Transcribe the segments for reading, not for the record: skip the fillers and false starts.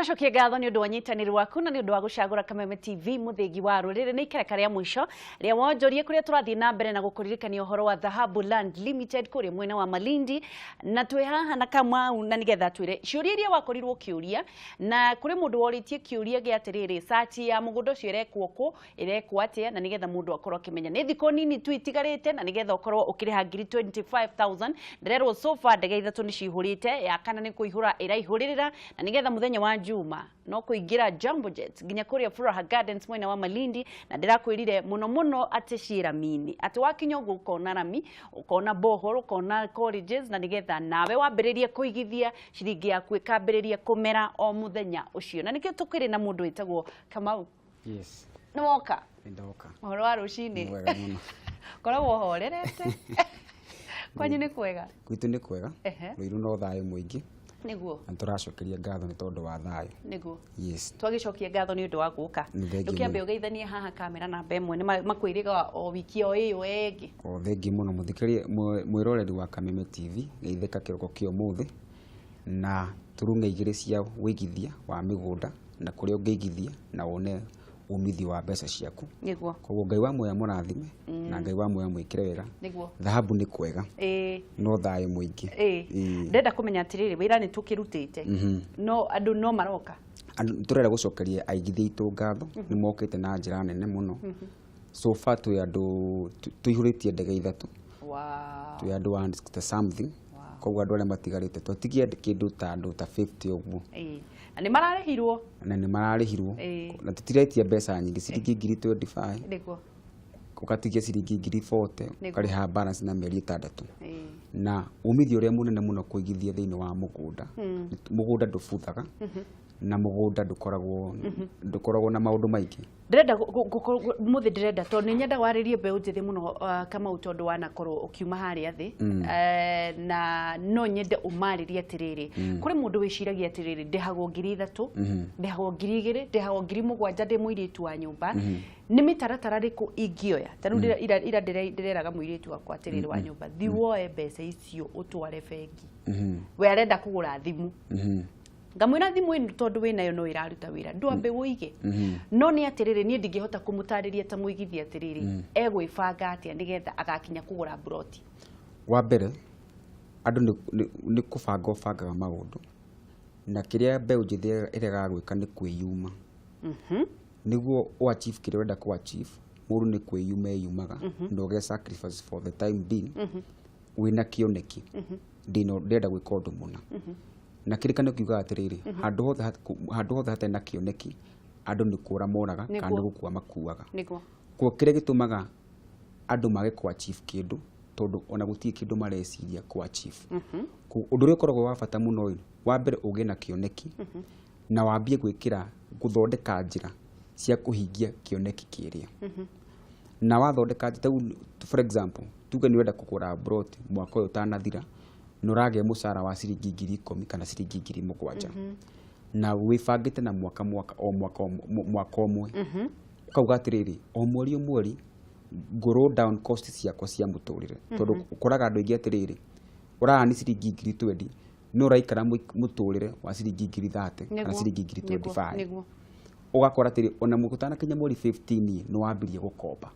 Turacokia ngatho ni undu wa nyitaniri waku na ni undu wa gucagura Kameme TV muthingi wa ruriri ni ikereka ria mwisho ria Wonjoria kuria turathie na mbere na gukuririkania uhoro wa Dhahabu Land Limited kuria mwena wa Malindi na twi haha na Kamau na nigetha twire ciuria iria wakorirwo kiuria na kuri mundu woritie kiuria gia atiriri sati ya mugundo cio irekwo ku irekwo atia na nigetha mundu akorwo kimenya ni thiko nini tu itigarite na nigetha ukorwo ukiriha ngiri 25,000 ndererwo so far ndege ithatu ni cihurite ya kana ni kuihura iraihurira na nigetha muthenya wa Juma no kuingira Jumbo Jet nginya kuria Furaha Gardens mwena wa Malindi na ndirakwirire muno ati ciramini ati wakinya ugu ukona rami ukona bohoro ukona colleges na nigetha nawe wambiririe kuigithia ciringi yaku ikambiririe kumera o muthenya ucio na nikio tukiri na mundu witagwo Kamau. Yes. Nwoka. Ndoka. Horo wa rucini. Mwega muno. Koragwo horerete. Kwanyu ni kwega? Gwitu ni kwega. Ruiru no thayo muingi. Niguo. Turacokeria ngatho ni tondu wa thayo. Niguo. Yes. Twagicokia ngatho ni undu wa guka. Ndukiambe ugeithanie haha kamera na mbemwe ni makwiriga o wiki o iyo egi. O thengi muno muthikirie mwiroreri wa Kameme TV ngeitheka kiroko kio muthi na turunga igiri cia wigithia wa migunda na kuria ungeigithia na wone umithio wa mbeca ciaku. Niguo. Koguo Ngai wa moya murathime na Ngai wa moya mwikire wega. Niguo. Dhahabu ni kwega. No thayo muingi. Ndenda kumenya atiriri wira ni tukirutite. No andu no maroka. Turera gucokeria aigithia itu ngatho ni mokite na njira nene muno. So far tu andu tuihuritie ndege ithatu. Wow. Tu andu 160 something. Koguo andu aria matigarite twatigie kindu ta andu ta 50 uguo. Na ni mararihirwo. Na ni mararihirwo. Na tutiretie mbeca nyingi ciringi ngiri 25. Niguo. Ukatigia ciringi ngiri 40 ukariha balance na mieri 6. Na umithio uria munene muno kuigithia thiini wa mugunda. Mugunda ndubuthaga. Na mugunda ndukoragwo na maundu maingi. Ndirenda muthi ndirenda to ni nyenda waririe mbeu njithi muno kama utondu wana korwo ukiuma hari athi na no nyende umaririe atiriri kuri mundu wiciragia atiriri ndihagwo ngiri 3 ndihagwo ngiri 2 ndihagwo ngiri 7 ndi muiritu wa nyumba ni mitaratara riku ingioya tanu ira ndireraga muiritu wakwa atiriri wa nyumba thiwoe mbeca icio utware bengi we arenda kugura thimu ngamwira thimu ino tondu winayo no iraruta wira ndwambe wuige no ni atiriri ni ndingihota kumutariria ta muigithia atiriri egwifanga atia nigetha agakinya kugura broti wa mbere andu ni kubangaga maundu na kiria mbeu njithi irega gwika ni kwiyuma niguo o achieve kiria wenda ku achieve mundu ni kwiyuma yumaga no ge sacrifice for the time being wina kioneki ndenda gwika undu muna na kirikano kiuga atiriri handu hothe hatena kioneki andu ni kura moraga kana gukua makuaga niguo ko kiria gitumaga andu mage ku achieve kindu tondu ona gutie kindu mareciria ku achieve ku undu uri koragwo wa bata muno uyu wa mbere uge na kioneki na wambie gwikira guthondeka njira cia kuhingia kioneki kiria na wathondeka njira for example tuge ni wenda kugura brot mwaka uyu tanathira nurage musara wa ciringi ngiri 10 kana ciringi ngiri 7 na wifangite na mwaka omwe ukauga atiriri o mweri grow down cost ciakwa cia muturire tondu ukoraga andu ingi atiriri urahani ciringi ngiri 20 no raikara muturire wa ciringi ngiri 30 kana ciringi ngiri 25 ugakora atiri ona mugutana kinya mweri 15 no wambirie gukomba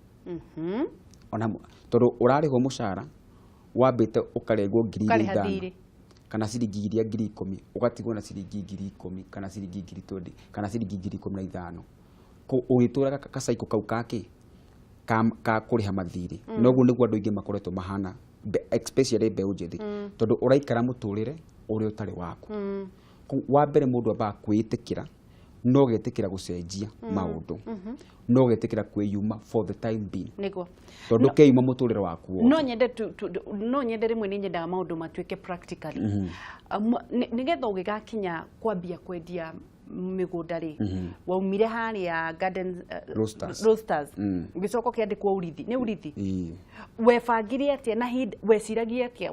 ona tondu urarihwo mushara wambite ukarengwo ngiri 5 kana ciringi iria ngiri 10 ugatigwo na ciringi ngiri 10 kana ciringi ngiri 20 kana ciringi ngiri 15 ko ugituraga kasaiko kau kake ka kuriha mathiri noguo niguo andu ingi makoretwo mahana especially mbeu njithi tondu uraikara muturire uri utari waku wa mbere mundu amba kwitikira no getikira gucenjia maundu no getikira kwiyuma for the time being niguo tondu keima muturire waku no nyende rimwe ni nyendaga maundu matuike practically nigetha ugigakinya kwambia kwendia migunda ri waumire hari ya garden roasters ngicoka kiandikwo urithi ni urithi webangire atia na weciragia atia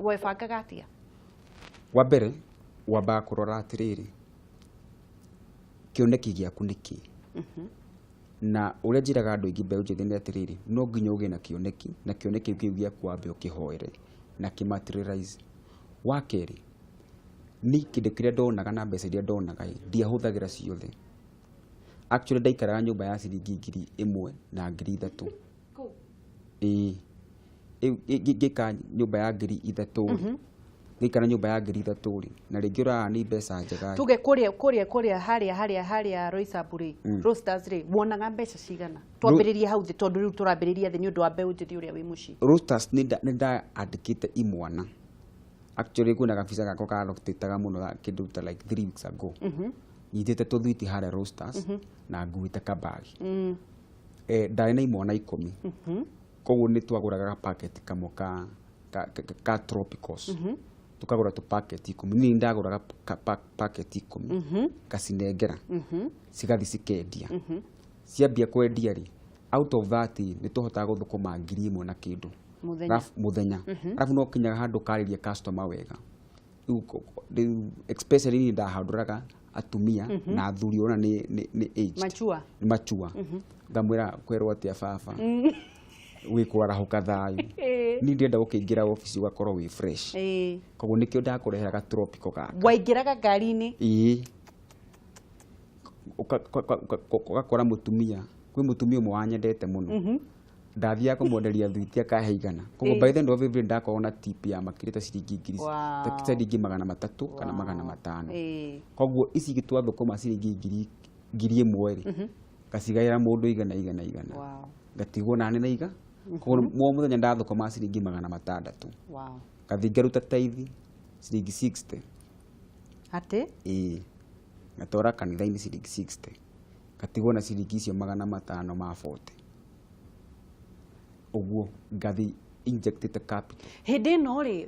webangaga atia wa mbere wamba kurora atiriri kioneki giaku niki na uria njiraga andu ingi mbeu njithi ni atiriri no nginya uge na kioneki kiu giaku wambe ukihoere na kimaterialize wa keri ni kĩndũ kĩrĩa ndonaga na mbeca iria ndonaga ndiahũthagĩra ciothe. Actually ndaikaraga nyũmba ya ciringi 1,000 na 3,000. Ngĩka nyũmba ya 3,000 ngĩikara nyũmba ya 3,000 na rĩngĩ ũraga nĩ mbeca njega. Tuge kũrĩa harĩa Roysambu Roosters wonaga mbeca cigana? Twambĩrĩrie hau thĩ tondũ rĩu tũrambĩrĩria thĩ nĩ ũndũ wa mbeũ njĩthĩ ũrĩa wĩ mũciĩ. Roosters nĩ ndaandĩkĩte imwana. Actually kwĩna gabica gakwa karotetaga mũno kĩndũ ta like 3 weeks ago. Nyitĩte tũthwiti harĩa Roosters na nguĩte kabagi. Ndarĩ na imwana 10. Koguo nĩ twagũraga packet kamwe ka tropicals. Tukagũra tu packet 10. Niĩ ndagũraga packet 10 ngacinengera cigathi cikendia. Ciambia kwendia rĩ, out of that nĩ tũhotaga gũthũkũma 1,000 na kĩndũ muthenya. Arabu no kinyaga handũ karĩria customer wega. Especially ni ndahandũraga atumia na athuri ona ni aged. Ni machua. Ngamwĩra kwerwo atĩa baba. Wĩkwarahũka thayũ. Ni ndienda gũkĩingĩra office ũgakorwo wĩ fresh. Koguo nĩkĩo ndakũrehera tropical gaka. Waingĩraga ngari-inĩ. Ũgakora mũtumia, kwĩ mũtumia ũmwe wanyendete mũno. Ndathiaga kũmwenderia thwiti akahe igana. Koguo by the end of every ndakorwo na tip ya makĩrĩte ciringi 300 kana 500. Koguo ici gĩtwathũkũma ciringi 1,000 ngacigaĩra mũndũ igana. Ngatigwo nani na iga. Koguo mũthenya ndathũkũma ciringi 600. Ngathi ngaruta tithe ciringi 60. Ate? Ngatwara kanitha-inĩ ciringi 60. Ngatigwo na ciringi icio 500 ma 40. Uguo ngathi injected capital. Hĩndĩ ĩno rĩ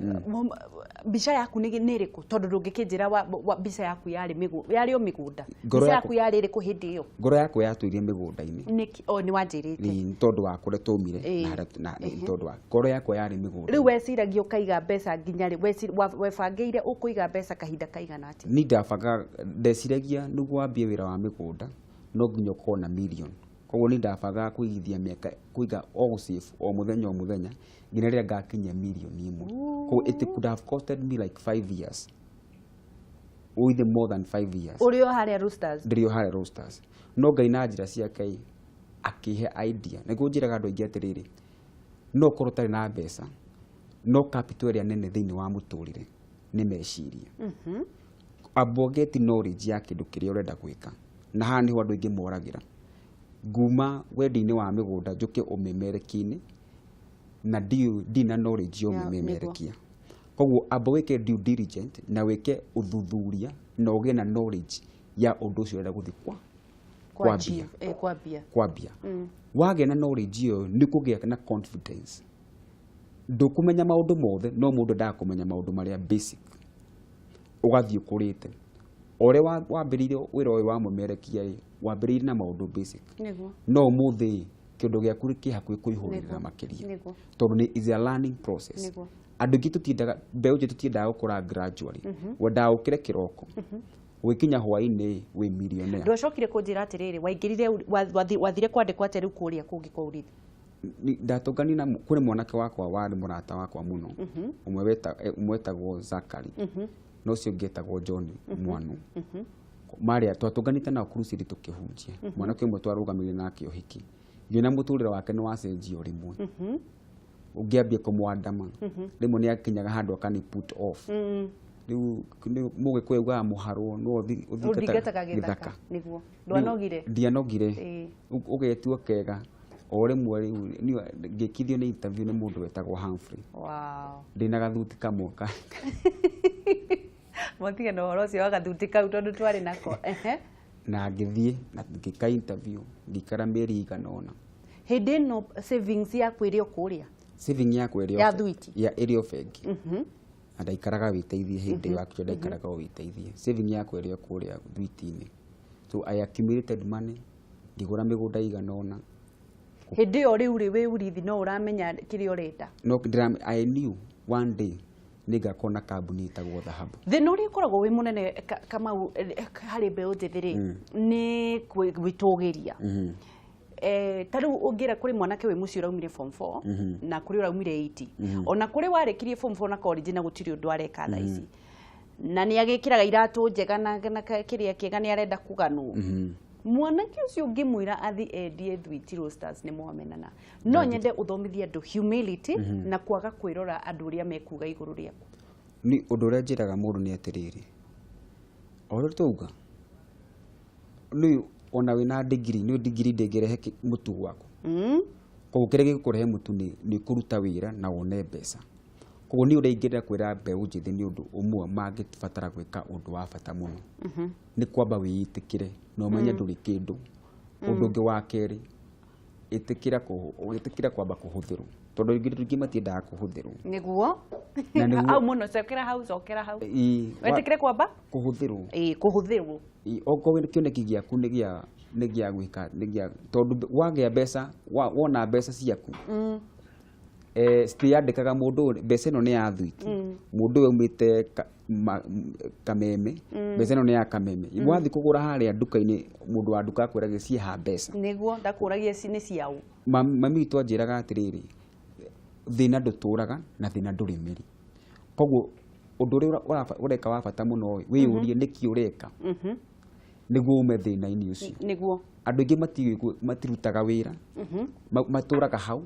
mbica yaku nĩ ĩrĩkũ tondũ ndũngĩkĩnjĩra mbica yaku yarĩ o mĩgũnda. Mbica yaku yarĩ ĩrĩkũ hĩndĩ ĩyo? Ngoro yakwa yatũire mĩgũnda-inĩ. Nĩ wanjĩrĩte. Nĩ tondũ wa kũrĩa tũmire na tondũ wa ngoro yakwa yarĩ mĩgũnda. Rĩu weciragia ũkaiga mbeca nginya rĩ webangĩire ũkũiga mbeca kahinda kaigana atĩa? Ni ndabanga ndeciragia nĩguo wambie wĩra wa mĩgũnda no nginya ũkorwo na million. Koguo ni ndabanga kũigithia mĩaka kũiga o save o mũthenya nginya rĩrĩa ngakinyia million 1. Koguo it could have costed me like 5 years. With more than 5 years. Ũrĩ o harĩa Roosters? Ndĩrĩ o harĩa Roosters. No Ngai na njĩra ciake akĩhe idea. Nĩguo njĩraga andũ aingĩ atĩrĩrĩ, no ũkorwo ũtarĩ na mbeca, no capital ĩrĩa nene thĩinĩ wa mũtũrĩre nĩ meciria. Amba get knowledge ya kĩndũ kĩrĩa ũrenda gwĩka. Na haha nĩho andũ aingĩ moragĩra. Nguma wendi-inĩ wa mĩgũnda njũke ũmemerekia-inĩ na ndina knowledge yo ũmemerekia. Koguo amba wĩke due diligence na wĩke ũthuthuria na ũgĩe na knowledge ya ũndũ ũcio ũrenda gũthiĩ kwambia. Wagĩa na knowledge ĩyo nĩ kũgĩa na confidence. Ndũkũmenya maũndũ mothe no mũndũ ndakũmenya maũndũ marĩa basic. Ũgathiĩ ũkũrĩte. Ũrĩa wambĩrĩirie wĩra ũyũ wa mũmerekia wambĩrĩirie na maũndũ basic. No ũmũthĩ kĩndũ gĩaku kĩ hakuhĩ kũihũrĩrĩra makĩria. Tondũ nĩ is a learning process. Andũ aingĩ tũtiendaga mbeũ njĩthĩ tũtiendaga gũkũra gradually. Wendaga ũkĩre kĩroko. Gũkinya hwaĩ-inĩ wĩ millionaire. Ndwacokire kũnjĩra atĩrĩrĩ waingĩrire wathire kwandĩkwo atĩa rĩu kũrĩa kũngĩ kwa ũrĩthi? Ndatũngani na kũrĩ mwanake wakwa warĩ mũrata wakwa mũno. Ũmwe wetagwo Zakari. No ũcio ũngĩ etagwo John Mwanu. Maria twatũnganĩte nao crusade tũkĩhunjia. Mwanake ũmwe twarũgamĩrĩire nake ũhiki. Ngĩona mũtũrĩre wake nĩ wacenjio rĩmwe. Ũngĩambia kũmwandama. Rĩmwe nĩ akinyaga handũ akani put off. Rĩu Mũgĩkũyũ augaga mũharwo no ũthingataga gĩthaka. Nĩguo. Ndwanogire? Ndianogire. Ũgetua kega. O rĩmwe rĩu ngĩkithio nĩ interview nĩ mũndũ wetagwo Humphrey. Ndĩna gathuti kamwe. Mũtige na ũhoro ũcio wa gathuti kau tondũ twarĩ nako. Na ngĩthiĩ na ngĩka interview ngĩikara mĩeri igana ũna. Hĩndĩ ĩno savings yaku ĩrĩ o kũrĩa? Saving yakwa ĩrĩ o ya thwiti? Ya ĩrĩ o bengi. Na ndaikaraga wĩteithie hĩndĩ ĩyo actually ndaikaraga o wĩteithie. Saving yakwa ĩrĩ o kũrĩa thwiti-inĩ. So I accumulated money. Ngĩgũra mĩgũnda igana ũna. Hĩndĩ ĩyo rĩu rĩ wĩ urithi no ũramenya kĩrĩa ũrenda? No I knew one day nĩngakorwo na kambuni ĩtagwo Dhahabu. Thĩna ũrĩa ũkoragwo wĩ mũnene Kamau harĩ mbeũ njĩthĩ rĩ nĩ gwĩtũgĩria. Ta rĩu ũngĩra kũrĩ mwanake wĩ mũciĩ ũraumire form 4 na kũrĩ ũraumire 8. Ona kũrĩ warĩkirie form 4 na college na gũtirĩ ũndũ areka thaa ici. na nĩ agĩkĩraga iratũ njega na kĩrĩa kĩega nĩ arenda kũganwo mwanake ũcio ũngĩmwĩra athi endie thwiti roasters nĩ mwamenana no nyende ũthomithie andũ humility na kwaga kwĩrora andũ ũrĩa mekuga igũrũ rĩaku ni ũndũ ũrĩa njĩraga mũndũ nĩ atĩrĩrĩ o ũrĩa twauga nĩ ona wĩna degree nĩ degree ndĩngĩrehe mũtu gwaku koguo kĩrĩa gĩgũkũrehe mũtu nĩ kũruta wĩra na wone mbeca koguo nĩ ũrĩa ingĩenda kwĩra mbeũ njĩthĩ nĩ ũndũ ũmwe mangĩbatara gwĩka ũndũ wa bata mũno nĩ kwamba wĩĩtĩkĩre na ũmenye ndũrĩ kĩndũ ũndũ ũngĩ wa kerĩ ĩtĩkĩra kwamba kũhũthĩrwo tondũ ingĩ matiendaga kũhũthĩrwo nĩguo au mũno cokera hau wĩtĩkĩre kwamba kũhũthĩrwo okorwo kĩoneki gĩaku nĩ gĩa gwĩka tondũ wagĩa mbeca wona mbeca ciaku citiandĩkaga mũndũ mbeca ĩno nĩ ya thwiti mũndũ aumĩte kameme mbeca ĩno nĩ ya kameme wathiĩ kũgũra harĩa nduka-inĩ mũndũ wa nduka akwĩraga ciĩha mbeca nĩguo ndakũragia nĩ ciao mami witũ anjĩraga atĩrĩrĩ thĩna ndũtũraga na thĩna ndũrĩ mĩri koguo ũndũ ũrĩa ũreka wa bata mũno wĩyũrie nĩkĩ ũreka nĩguo ume thĩna-inĩ ũcio nĩguo andũ aingĩ matirutaga wĩra matũraga hau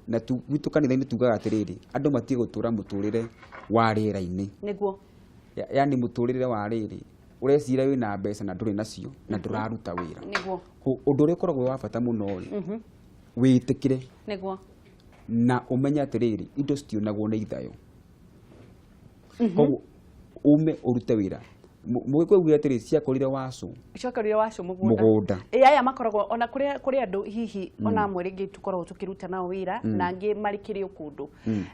na gwitũ kanitha-inĩ tugaga atĩrĩrĩ andũ matige gũtũra mũtũrĩre wa rĩera-inĩ nĩguo yani mũtũrĩre wa rĩrĩ ũrecira wĩna mbeca na ndũrĩ nacio na ndũraruta wĩra nĩguo ũndũ ũrĩa ũkoragwo wa bata mũno wĩtĩkĩre nĩguo na ũmenye atĩrĩrĩ indo citionagwo nĩ ithayo koguo ume ũrute wĩra mũgĩkũyũ augire atĩrĩ ciakorire wacũ mũgũnda aya makoragwo ona kũrĩ andũ hihi ona amwe rĩngĩ tũkoragwo tũkĩruta nao wĩra na angĩ marĩ kĩrĩ kũndũ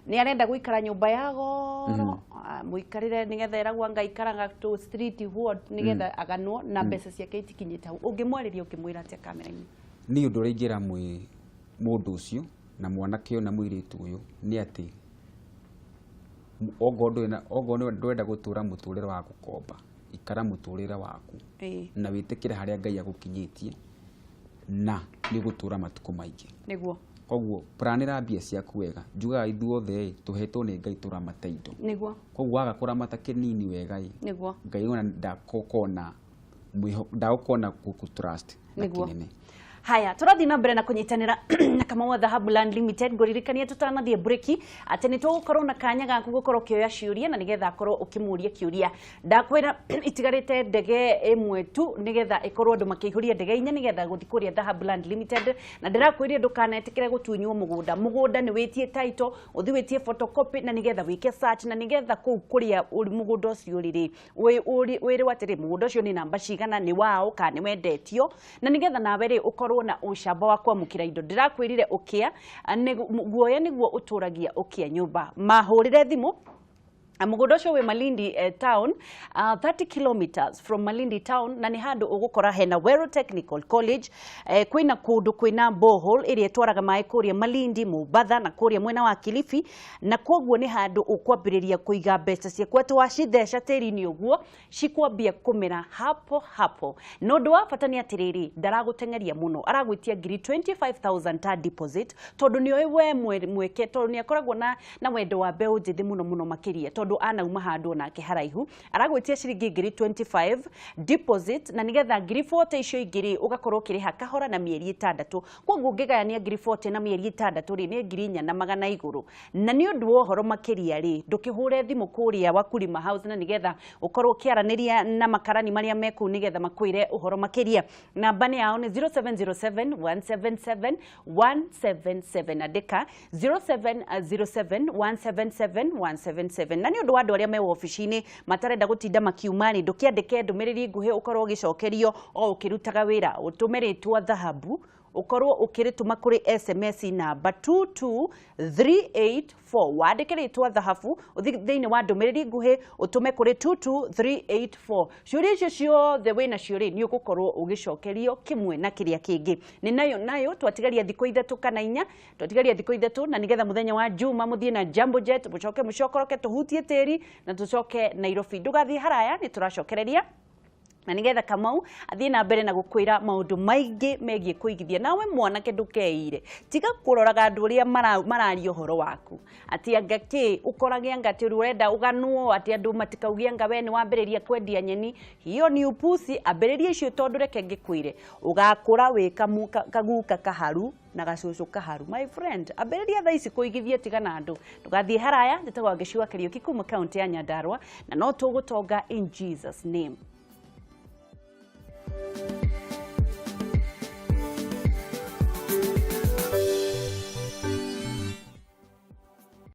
nĩ arenda gũikara nyũmba ya goro mũikarĩre nĩgetha eragwo ngaikaraga to street ward nĩgetha aganwo na mbeca ciake itikinyĩte hau ũngĩmwarĩria ũkĩmwĩra atĩa kamera-inĩ niĩ ũndũ ũrĩa ingĩra mũndũ ũcio na mwanake ũyũ na mũirĩtu ũyũ nĩ atĩ okorwo ndwenda gũtũra mũtũrĩre wa gũkomba ikara mũtũrĩre waku na wĩtĩkĩre harĩa Ngai agũkinyĩtie na nĩ gũtũra matukũ maingĩ nĩguo koguo planĩra mbia ciaku wega njugaga ithuothe tũhetwo nĩ Ngai tũramata indo nĩguo koguo waga kũramata kĩnini wega nĩguo Ngai ona ndagũkona gũkũtrust na kĩnene haya tũrathiĩ na mbere na kũnyitanĩra na Kamau wa Dhahabu Land Limited ngũririkania tũtanathiĩ breki atĩ nĩ tũgũkorwo na kanya gaku gũkorwo ũkĩoya ciũria na nĩgetha akorwo ũkĩmũria kĩũria ndakwĩra itigarĩte ndege ĩmwe tu nĩgetha ĩkorwo andũ makĩihũria ndege inya nĩgetha gũthiĩ kũrĩa Dhahabu Land Limited na ndĩrakwĩria ndũkanetĩkĩre gũtunywo mũgũnda nĩ wĩtie title ũthi wĩtie photocopy na nĩgetha wĩke search na nĩgetha kũu kũrĩa mũgũnda ũcio rĩrĩ wĩrĩ atĩrĩ mũgũnda ũcio nĩ namba cigana nĩ wao kana nĩ wendetio na nĩgetha nawe rĩ ũkorwo na ucamba wa kwamũkĩra indo ndĩrakwĩrire ũkĩa guoya nĩguo ũtũragia ũkĩa nyũmba mahũrĩre thimũ mũgũnda ũcio wĩ Malindi town 30 kilometers from Malindi town na nĩ handũ ũgũkora hena Wero Technical College kwĩna kũndũ kwĩna borehole ĩrĩa ĩtwaraga maĩ kũrĩa Malindi Mombasa na kũrĩa mwena wa Kilifi na koguo nĩ handũ ũkwambĩrĩria kũiga mbeca ciaku atĩ wacitheca tĩri-inĩ ũguo cikwambia kũmera hapo no ũndũ wa bata nĩ atĩrĩrĩ ndaragũtengeria mũno aragwĩtia ngiri 25,000 ta deposit tondũ nĩoĩ we mweke tondũ nĩ akoragwo na wendo wa mbeũ njĩthĩ mũno makĩria tondũ anauma handũ nake haraihu aragwĩtia ciringi ngiri 25 deposit na nĩgetha ngiri 40 icio ingĩ ũgakorwo ũkĩrĩha kahora na mĩeri 6 koguo ũngĩgayania ngiri 40 na mĩeri 6 rĩ nĩ ngiri 400 igũrũ na nĩ ũndũ wa ũhoro makĩria rĩ ndũkĩhũre thimũ kũrĩa Wakulima House na nĩgetha ũkorwo ũkĩaranĩria na makarani marĩa mekũu nĩgetha makwĩre ũhoro makĩria namba nĩ yao nĩ 0707 177 177 andĩka 0707 177 177 na nĩ ũndũ wa andũ arĩa me ofici-inĩ matarenda gũtinda makiuma rĩ ndũkĩandĩke ndũmĩrĩri nguhĩ ũkorwo ũgĩcokerio o ũkĩrutaga wĩra ũtũme rĩtwa Dhahabu ukorwo ukĩrĩtũma kũrĩ SMS namba 22384 wandĩke rĩtwa Dhahabu thĩinĩ wa ndũmĩrĩri nguhĩ ũtũme kũrĩ 22384 ciũria icio ciothe wĩna ciũria nĩ ũgũkorwo ũgĩcokerio kimwe na kĩrĩa kĩngĩ nĩ nayo twatigaria thikũ 3 kana 4 twatigaria thikũ 3 na nĩgetha mũthenya wa Juma mũthiĩ na Jambo Jet mũcokoroke tũhutie tĩri na tũcoke Nairobi ndũgathiĩ haraya nĩ tũracokereria na nigetha Kamau athie na mbere na gukwira maundu maingi megie kuigithia nawe mwanake ndukeire tiga kuroraga andu uria mararia uhoro waku ati anga ki ukorage anga ati urenda uganuo ati andu matikaugia anga we ni wambiriria kwendia nyeni hiyo ni upusi ambiriria icio tondu reke ngikwire ugakura wi kaguka kaharu na gacucu kaharu my friend ambiriria tha ici kuigithia tiga na andu tugathie haraya nditagwa ngiciwa Kiariki kuma county ya Nyandarua na no tugutonga in Jesus name.